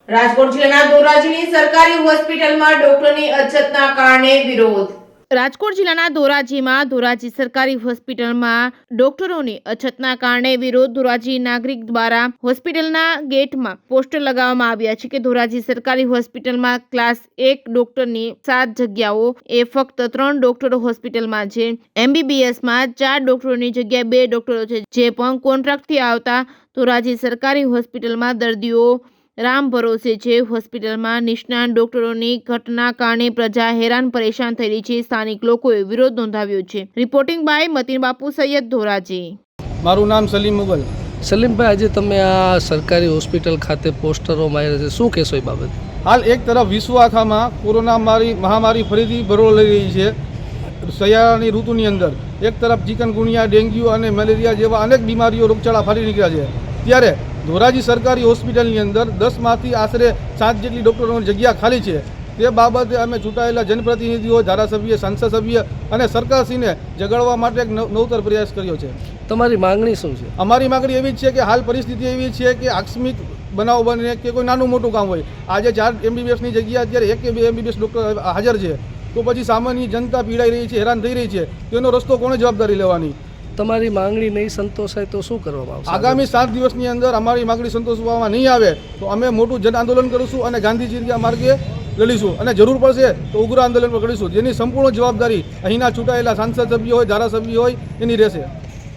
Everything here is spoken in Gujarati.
રાજકોટ જિલ્લાના ધોરાજીની સરકારી હોસ્પિટલમાં ડોક્ટરની અછતના કારણે વિરોધ। રાજકોટ જિલ્લાના ધોરાજીમાં ધોરાજી સરકારી હોસ્પિટલમાં ડોક્ટરોની અછતના કારણે વિરોધ। ધોરાજી નાગરિક દ્વારા હોસ્પિટલના ગેટમાં પોસ્ટર લગાવવામાં આવ્યા છે કે ધોરાજી સરકારી હોસ્પિટલમાં ક્લાસ 1 ડોક્ટરની 7 જગ્યાઓ એ ફક્ત 3 ડોક્ટરો હોસ્પિટલમાં છે। MBBSમાં 4 ડોક્ટરોની જગ્યાએ 2 ડોક્ટરો છે, જે પણ કોન્ટ્રાક્ટથી આવતા ધોરાજી સરકારી હોસ્પિટલમાં દર્દીઓ રામ ભરોસે છે। હોસ્પિટલમાં નિષ્ણાત ડોક્ટરોની ઘટના કારણે પ્રજા હેરાન પરેશાન થઈ રહી છે। સ્થાનિક લોકોએ વિરોધ નોંધાવ્યો છે। રિપોર્ટિંગ બાય મતીન બાપુ સૈયદ, ધોરાજી। મારું નામ સલીમ મુગલ। સલીમભાઈ, આજે તમે આ સરકારી હોસ્પિટલ ખાતે પોસ્ટરો માર્યા છે, શું કહેશો એ બાબતે? હાલ એક તરફ વિશ્વ આખામાં કોરોના મહામારી ફરીથી ભરો લઈ રહી છે। શિયાળાની ઋતુની અંદર એક તરફ ચિકનગુનિયા, ડેન્ગ્યુ અને મેલેરિયા જેવા અનેક બીમારીઓ રોગચાળા ફાટી નીકળ્યા છે, ત્યારે ધોરાજી સરકારી હોસ્પિટલની અંદર 10માંથી આશરે 7 જેટલી ડૉક્ટરોની જગ્યા ખાલી છે। તે બાબતે અમે ચૂંટાયેલા જનપ્રતિનિધિઓ, ધારાસભ્ય, સાંસદ સભ્ય અને સરકારશ્રીને જગાડવા માટે એક નવતર પ્રયાસ કર્યો છે। તમારી માંગણી શું છે? અમારી માંગણી એવી જ છે કે હાલ પરિસ્થિતિ એવી છે કે આકસ્મિક બનાવ બને કે કોઈ નાનું મોટું કામ હોય, આજે 4 MBBSની જગ્યા અત્યારે 1 કે 2 MBBS ડૉક્ટર હાજર છે, તો પછી સામાન્ય જનતા પીડાઈ રહી છે, હેરાન થઈ રહી છે, તેનો રસ્તો કોણે જવાબદારી લેવાની? તમારી માંગણી નહીં સંતોષાય તો શું કરવામાં આવશે? આગામી 7 દિવસની અંદર અમારી માંગણી સંતોષવામાં નહીં આવે તો અમે મોટું જન આંદોલન કરીશું અને ગાંધીજી માર્ગે લડીશું, અને જરૂર પડશે તો ઉગ્ર આંદોલન પણ કરીશું, જેની સંપૂર્ણ જવાબદારી અહીંના ચૂંટાયેલા સાંસદ સભ્યો હોય, ધારાસભ્યો હોય, એની રહેશે।